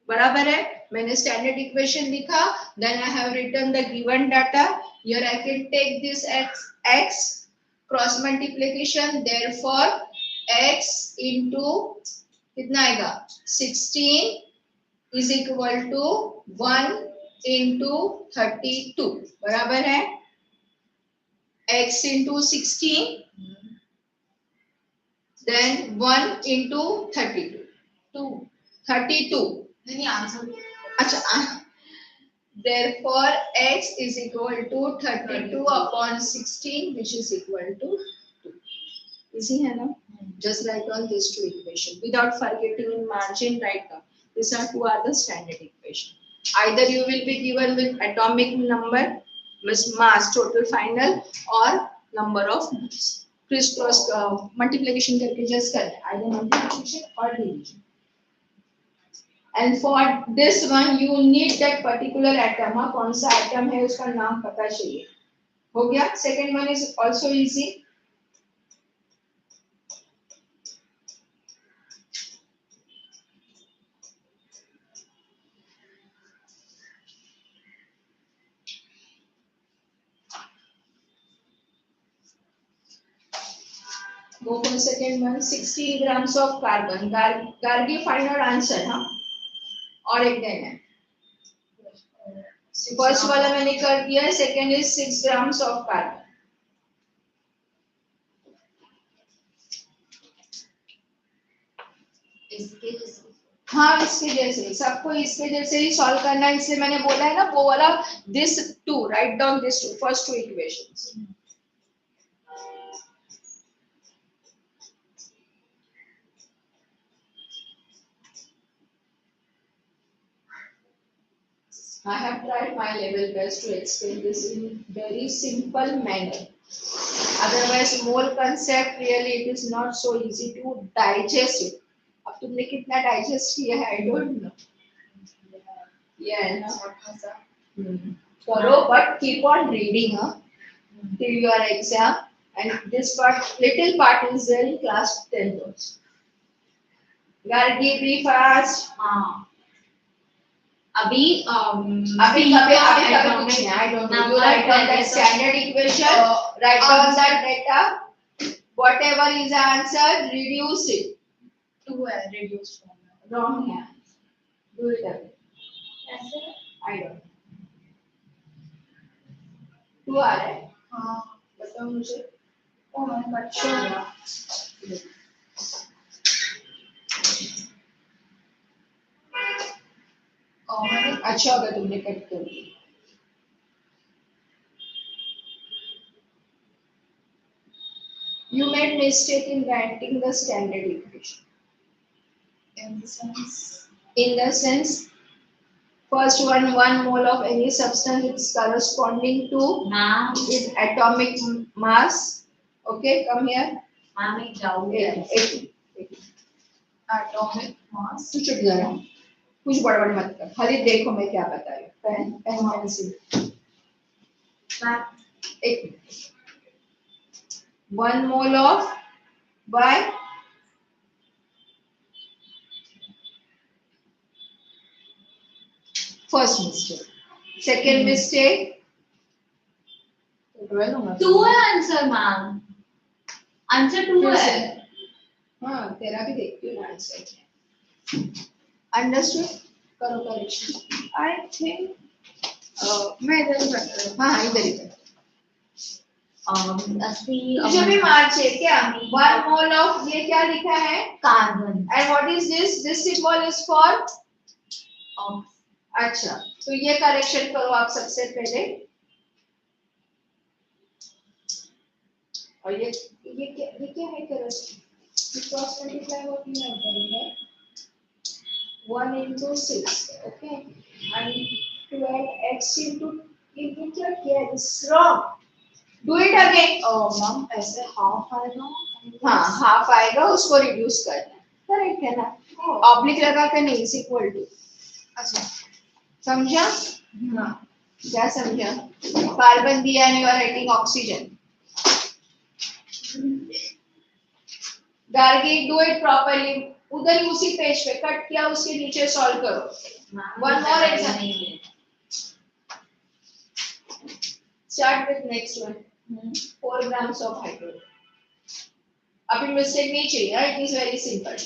बराबर है। मैंने स्टैंडर्ड इक्वेशन लिखा, then I have written the given data. Here I can take this x cross multiplication, therefore x into कितना आएगा 16 is equal to 1 into 32 बराबर है x into 16 then 1 into 32 32 नहीं answer. अच्छा, therefore x is equal to 32 upon 16 which is equal to 2. Easy है ना? Just write on these two equations without forgetting in margin. Write down these are two are the standard equation. Either you will be given with atomic number, mass total final, or number of moles. Criss cross multiplication करके just करना है, either multiplication और division. And for this one you need that particular atom. हाँ, कौन सा atom है उसका नाम पता चाहिए। हो गया। Second one is also easy. Go for the second one. 16 grams of carbon. Gargi find out answer हाँ। और एक देना है। फर्स्ट वाला मैंने कर दिया है, second is 6 grams of carbon. इसके हाँ इसके जैसे ही सबको इसके जैसे ही सॉल्व करना है, इसलिए मैंने बोला है ना वो वाला this to write down this to first two equations. I have tried my level best to explain this in very simple manner. Otherwise, more concept really it is not so easy to digest it. अब तुमने कितना digest किया है I don't know. Yeah, करो but keep on reading till your exam, and this little part is there in class 10 also. Gargi, be fast. हाँ अभी अभी कुछ नहीं, I don't know. You write down that standard equation, write down that data, whatever is the answer, reduce it. Two है reduced form में. Wrong है. Do it again. ऐसे I don't know. तू आ रहा है? हाँ बताओ मुझे. ओ मैंने कट कर दिया. मैंने अच्छा होगा तुमने कट कर दिया. You made mistake in writing the standard equation. In the sense, first one mole of any substance is corresponding to ma'am its atomic mass. Okay, come here. Ma'am एक डाउट है एक atomic mass. तू चुप जरा. कुछ बड़बड़ मत कर. खाली देखो मैं क्या बता रही हूँ. Pen pencil. मैम एक 1 mole of by first mistake. Second mistake. Two है आंसर मैम आंसर टू है हाँ तेरा भी देखती हूँ आंसर. अंडरस्टूड. करो करेक्शन. I think मैं इधर ही करता हूँ. हाँ इधर इधर. तुझे तुझे भी मार्च है क्या? 1 mole of ये क्या लिखा है? Carbon And what is this? This symbol is for. अच्छा तो ये करेक्शन करो आप सबसे पहले. और ये क्या है correction? Cross multiply what you have done है 1 into 6. Okay, and 12x into क्या किया है? This is wrong. Do it again. Ma'am ऐसे हाफ आएगा. हाँ हाफ आएगा उसको रिड्यूस करना है. करेक्ट है ना? ऑब्लिक लगा के नहीं इज इक्वल टू. अच्छा समझा? हाँ क्या समझा? कार्बन दिया है, you are writing oxygen. Gargi do it properly. उधर ही उसी पेज पे कट किया उसके नीचे सॉल्व करो. One more example. Start with next one. 4 grams of hydrogen. अभी मिस्टेक नहीं चाहिए. It is very simple.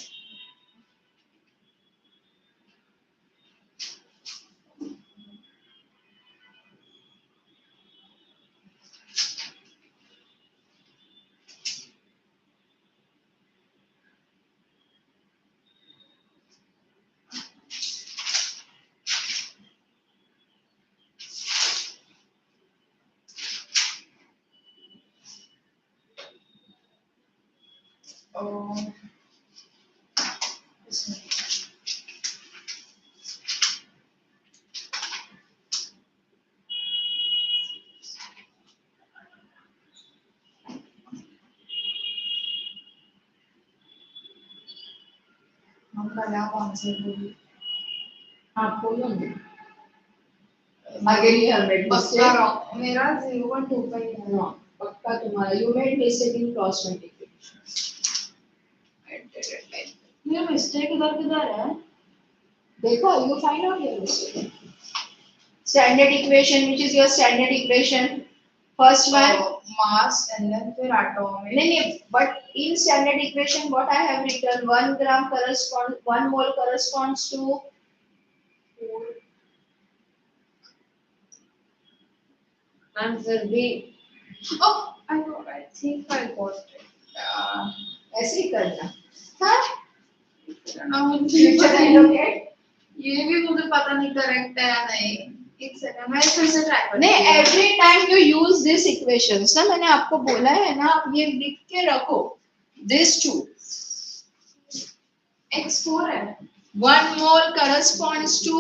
हम पहला कौन से बोली. हाँ बोलो ना. Again you have made mistake. पक्का मेरा 0.25 है. हाँ पक्का तुम्हारा. You made mistake in cross multiplication. मेरा मिस्टेक इधर किधर है देखो you find out your mistake. Standard equation which is your standard equation. First one mass and then फिर atomic. नहीं but in standard equation what I have written 1 gram 1 mole corresponds to ma'am फिर भी Oh, I know. I think I got it. ऐसे ही करना. हाँ Future allocate. ये भी मुझे पता नहीं करेक्ट है या नहीं। एक सेकंड मैं फिर से ट्राई करती नहीं, हूँ। every time you use this equations ना, मैंने आपको बोला है ना, आप ये लिख के रखो, this two. X4 है। 1 mole corresponds to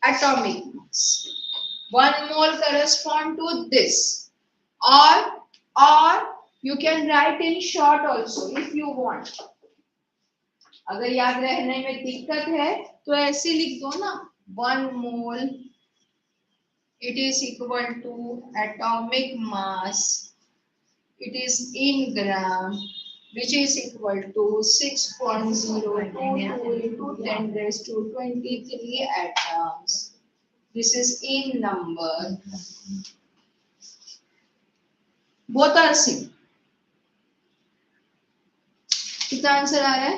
atomic mass. 1 mole correspond to this. Or you can write in short also if you want. अगर याद रहने में दिक्कत है तो ऐसे लिख दो ना, 1 mole it is equal to atomic mass, it is in gram, which is equal to 6.022 into 10 raised to 23 atoms. This is in number. Both are same. कितना आंसर आ रहा है?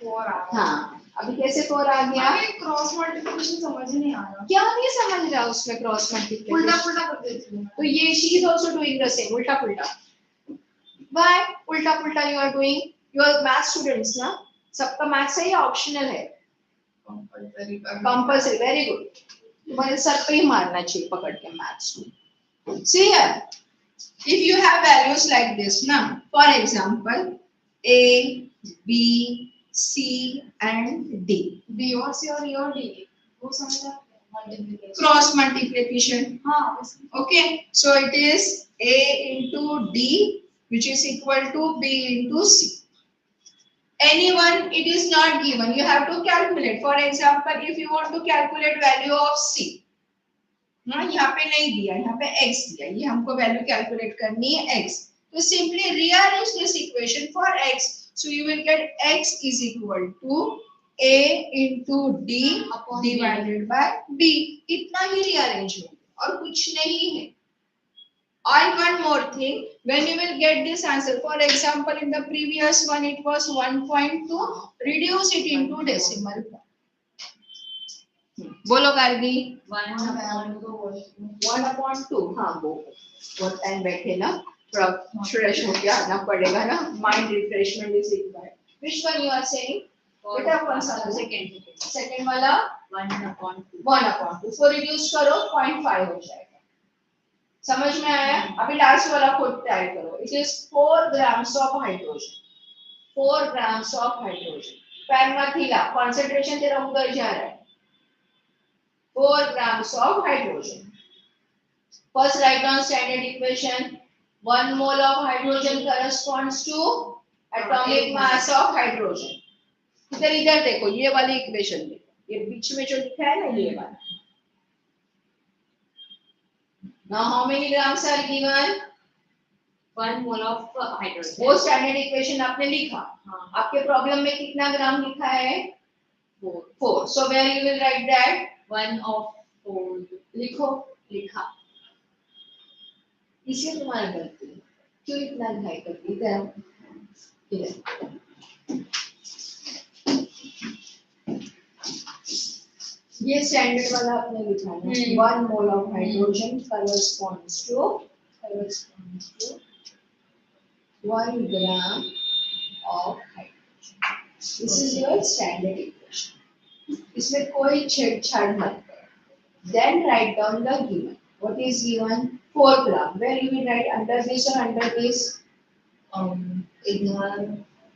4 आ रहा है। हाँ, अभी कैसे 4 आ गया? हमें क्रॉस मल्टीप्लिकेशन समझ ही नहीं आ रहा। क्या नहीं समझ रहा उसमें क्रॉस मल्टीप्लिकेशन? उल्टा पुल्टा कर देती हूँ। तो ये she is also doing the same, उल्टा पुल्टा. Why उल्टा पुल्टा you are doing? You are math students ना? सबका मैथ्स है या ऑप्शनल है? कंपल्सरी। Compulsory, very good. तुम्हारे सर पे ही मारना चाहिए पकड़ के मैथ्स को. See here, if you have values like this ना, for example A, B, C and D. B और C और E और D वो समझ आते हैं मल्टीप्लिकेशन। Cross multiplication. हाँ। Okay, so it is A into D, which is equal to B into C. Anyone, it is not given. You have to calculate. For example, if you want to calculate value of C, ना यहाँ पे नहीं दिया, यहाँ पे x दिया, ये हमको वैल्यू कैलकुलेट करनी है x. तो simply rearrange this equation for x. So you will get x is equal to a into d divided by b. इतना ही rearrangement और कुछ नहीं है. And one more thing, when you will get this answer, for example, in the previous one it was 1.2, reduce it into decimal form. बोलो गार्गी. 1/2. हाँ वो time बैठे ना, थोड़ा फ्रेश हो के आना पड़ेगा ना, mind refreshment is required. Which one you are saying? बेटा कौन सा? सेकंड वाला 1/2. So reduce करो 0.5 हो जाएगा. समझ में आया? अभी लास्ट वाला खुद ट्राई करो. It is 4 grams of hydrogen. 4 grams of hydrogen. पैर मत हिला, concentration तेरा उधर जा रहा है. 4 grams of hydrogen. First write down standard equation. 1 mole of hydrogen corresponds to atomic mass of hydrogen. इधर देखो, ये वाली इक्वेशन देखो, ये बीच में जो लिखा है ना, ये वाला. Now how many grams are given? 1 mole of hydrogen. वो स्टैंडर्ड इक्वेशन आपने लिखा. आपके प्रॉब्लम में कितना ग्राम लिखा है? 4. So where you will write that? 1 of 4. लिखो. लिखा. इसलिए तुम्हारा गलती है. क्यों इतना घाई करती है? इधर. ये स्टैंडर्ड वाला आपने लिखा है. 1 mole of hydrogen corresponds to 1 gram of hydrogen. This is your standard equation. इसमें कोई छेड़छाड़ मत करो. Then write down the given. What is given? 4 gram. Where you will write under this or under this?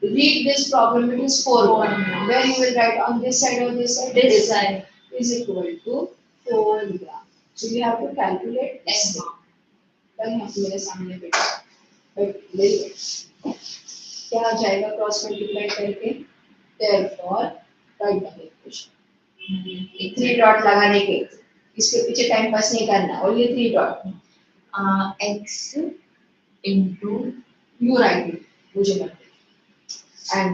Read this problem. It is 4 gram. Where you will write on this side or this side? This side is equal to 4 gram. So you have to calculate this. कल यहाँ मेरे सामने बेटा. But ले लो. क्या आ जाएगा cross multiply करके? Therefore, write the equation. 3 dot लगाने के. इसके पीछे टाइम पास नहीं करना. और ये 3 dot. x into You write it. मुझे मत. And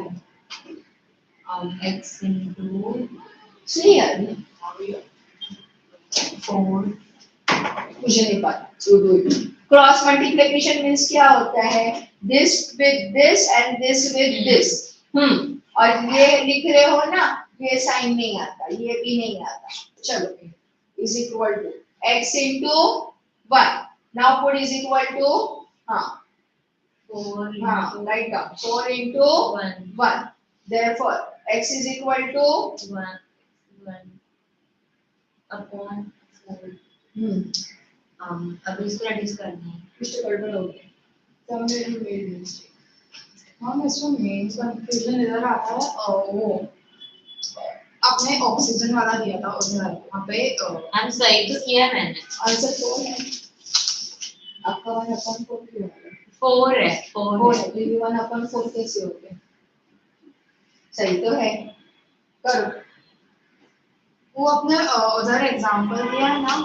x into clear. 4. मुझे नहीं पता. So do it. Cross multiplication means क्या होता है? This with this and this with this. और ये लिख रहे हो ना, ये साइन नहीं आता, ये भी नहीं आता. चलो. Is equal to x into 1. Now put is equal to 4 write down 4 into 1. Therefore x is equal to 1/4। अब इसको रेड्यूस करना है। कुछ तो गड़बड़ हो गया। Somewhere you made mistake. हाँ इसमें मेन कंफ्यूजन इधर आता है वो आपने ऑक्सीजन वाला दिया था उधर वहाँ पे हम सही तो किया मैंने। आंसर 4 है आपका 1/4 क्यों है 4 है 4 है। तो ये 1/4 कैसे हो गया सही तो है करो वो अपने उधर एग्जांपल दिया है ना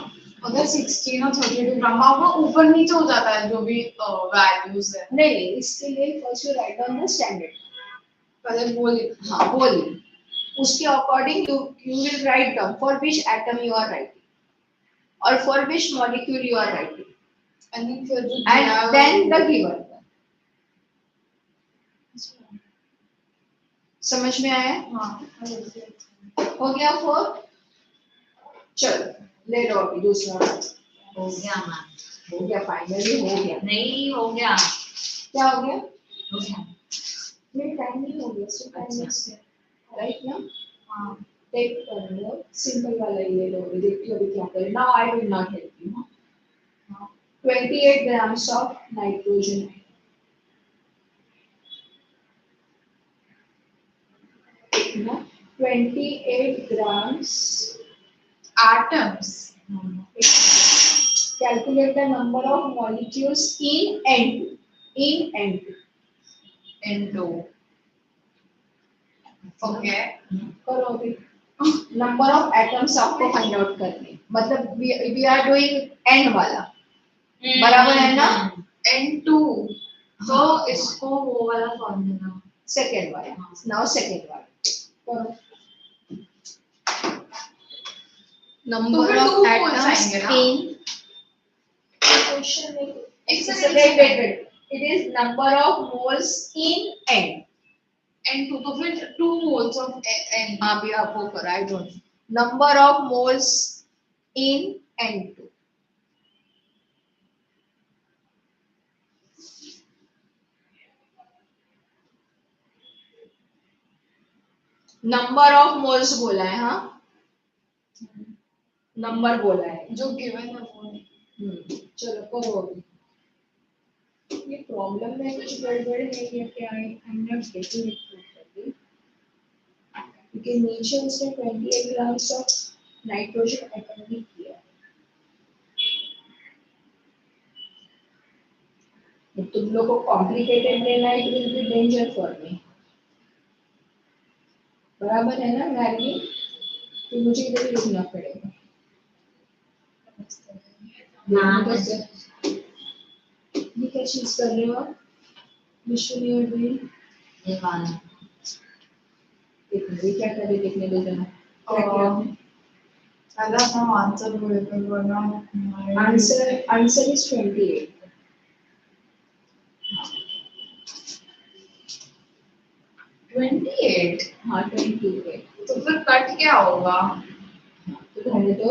अगर 16 और 32 ग्राम वो ऊपर नीचे हो जाता है जो भी वैल्यूज है नहीं इसके लिए first you write down the standard पहले बोल हाँ बोल उसके according you will write down for which atom you are writing और for which molecule you are writing and then the given समझ में आया हाँ हो गया 4 चलो ले लो अभी दूसरा हो गया मैम। हो गया फाइनली हो गया नहीं हो गया। क्या हो गया हो गया। मेरे टाइम नहीं हो गया सो टाइम नेक्स्ट राइट ना हाँ टेक कर लो सिंपल वाला ही ले लो देखिए अभी क्या करें now I will not help you हाँ 28 grams of nitrogen ना 28 grams atoms calculate the number of molecules in N2 into okay करो अभी नंबर ऑफ एटम्स आपको फाइंड आउट करने मतलब वी आर डूइंग n वाला बराबर है ना N2 तो इसको वो वाला फॉर्म देना सेकंड वाला नाउ सेकंड वाला करो number of atoms in question में wait it is number of moles in n N2 तो फिर 2 moles of N हाँ भी आप वो करो I don't number of moles in N2 number of moles बोला है हाँ नंबर बोला है जो गिवन है वो चलो करो अभी ये प्रॉब्लम में कुछ गड़बड़ है या क्या है I am not getting it properly क्योंकि नीचे उसने 28 ग्राम्स ऑफ नाइट्रोजन एटम भी किया तो तुम लोग को कॉम्प्लिकेटेड लेना it will be danger for me बराबर है ना मैरी तो मुझे इधर ही रुकना पड़ेगा ये क्या चीज कर रहे हो आप विश्व में और भी ये वाला देखने क्या कर रहे देखने दो जरा अगर हम आंसर बोले तो बोलना आंसर इज 28 28 हाँ 28 तो फिर कट क्या होगा तो पहले तो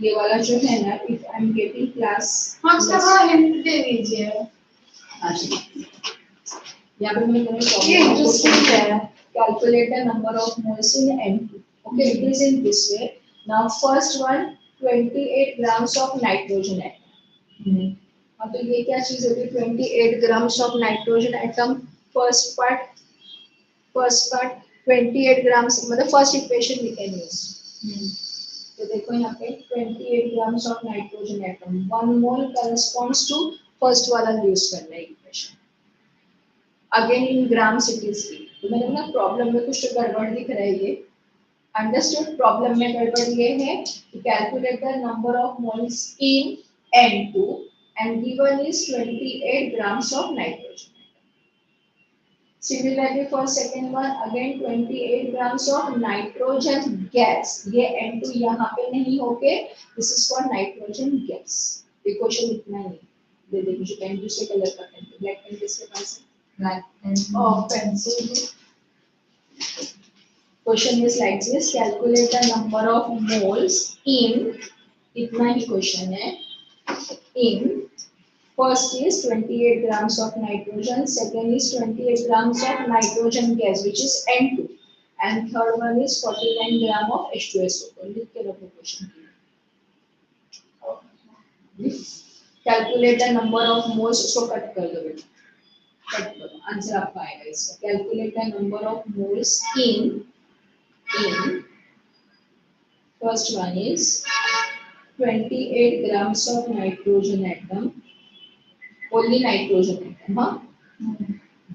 ये वाला जो है ना if I am getting class हाँ थोड़ा हिंट दे दीजिए यहाँ पे मैं तुम्हें ये इंटरेस्टिंग है calculate the number of moles in N2 okay it is in this way now first one 28 grams of nitrogen atom अब तो ये क्या चीज होगी 28 grams of nitrogen atom first part 28 grams मतलब first equation we can use तो देखो यहाँ पे 28 grams of nitrogen atom 1 mole corresponds to first वाला यूज करना है equation again in grams it is तो मैंने ना प्रॉब्लम में कुछ गड़बड़ दिख रहा है ये अंडरस्टूड प्रॉब्लम में गड़बड़ ये है कि calculate the number of moles in N2 and given is 28 grams of nitrogen. Similarly for second one again 28 grams of nitrogen gas. ये N2 यहाँ पे नहीं होके this is for nitrogen gas. Equation इतना ही दे दे मुझे पेन दूसरे कलर का pen black pen किसके पास है black pen pencil. Question is like this: calculate the number of moles in इतना ही क्वेश्चन है in first is 28 grams of nitrogen, second is 28 grams of nitrogen gas which is N2 And third one is 49 gram of H2SO4. लिख के रखो question के लिए. Calculate the number of moles. उसको cut कर दो बेटा. कट करो. आंसर आपका आएगा इसका. Calculate the number of moles in first one is 28 grams of nitrogen atom. Only nitrogen atom, huh?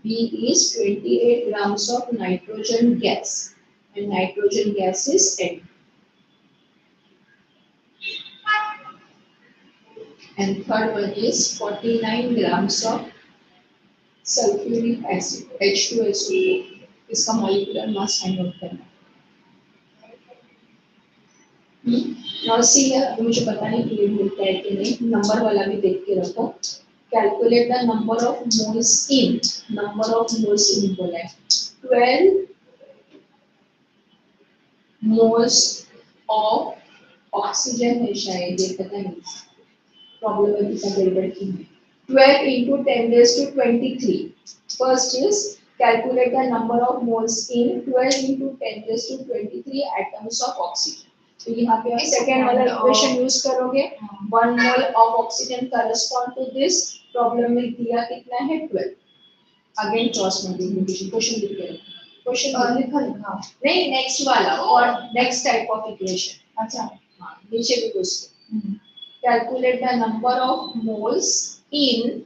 B is 28 grams of nitrogen gas, and nitrogen gas is N. And third one is 49 grams of sulfuric acid, H2SO4. इसका molecular mass find out करना. Now see here, अभी मुझे पता नहीं clear मिलता है कि नहीं. नंबर वाला भी देख के रखो. Calculate the number of moles in. Number of moles in बोला है. 12 moles of oxygen है शायद, ये पता नहीं. Problem है कितना गड़बड़ की है. 12 into 10 raised to 23. First is calculate the number of moles in 12 into 10 raised to 23 atoms of oxygen. तो यहाँ पे आप सेकेंड वाला इक्वेशन यूज करोगे. 1 mole of oxygen correspond to this. Problem में दिया कितना है 12. Again cross multiplication. क्वेश्चन लिख के क्वेश्चन लिखा नहीं, नेक्स्ट वाला और नेक्स्ट टाइप ऑफ इक्वेशन. अच्छा हाँ, नीचे भी question. Calculate the number of moles in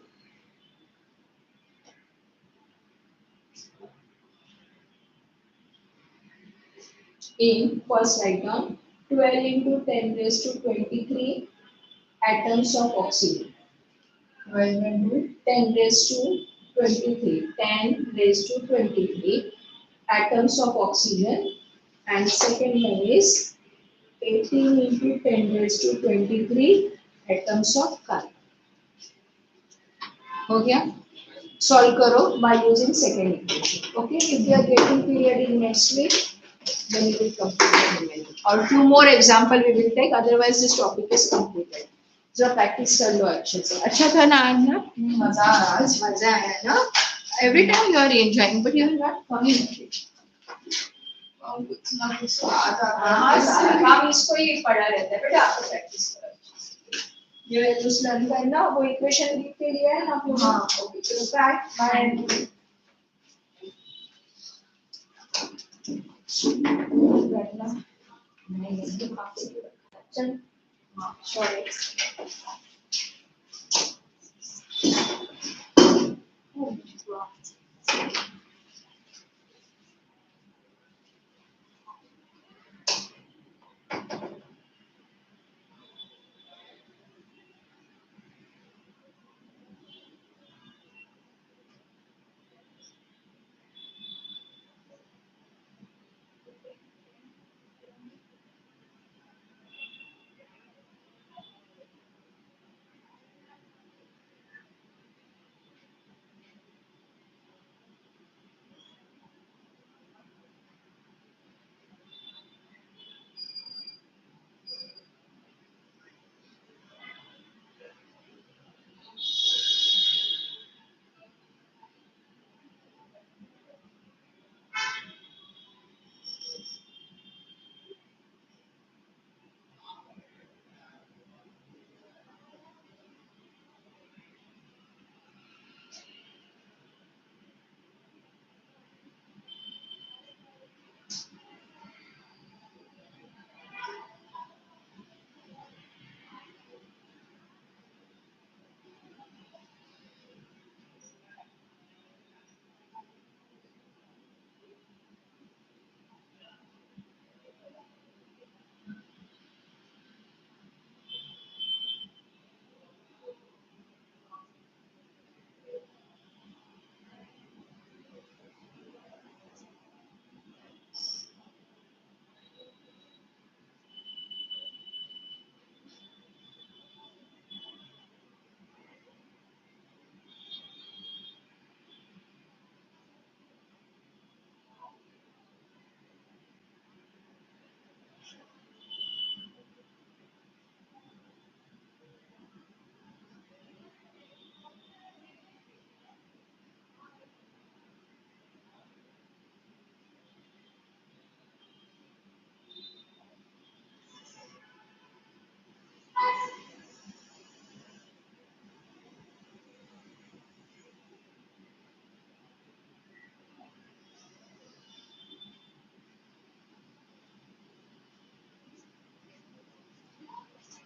first write down 12 into 10 raised to 23 atoms of oxygen. 12 into 10 raised to 23. 10 raised to 23 atoms of oxygen. And second one is 18 into 10 raised to 23 atoms of carbon. हो गया? Solve करो by using second equation. Okay, if you are getting period in next week, then we will complete the remaining. Or 2 more example we will take. Otherwise, this topic is completed. जरा practice कर लो अच्छे से. अच्छा था ना आज ना? मजा आया ना? Every time you are enjoying, but you are not coming. कुछ ना कुछ तो आता है. हम इसको ही पढ़ा रहता है बेटा. आपको practice करो. ये जो लर्न करना वो इक्वेशन लिख के लिए है ना आप लोग. हाँ ओके चलो बाय. बैठना नहीं ये काफी चल. हाँ सॉरी.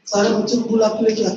सारे बच्चों को बुला के लेके आ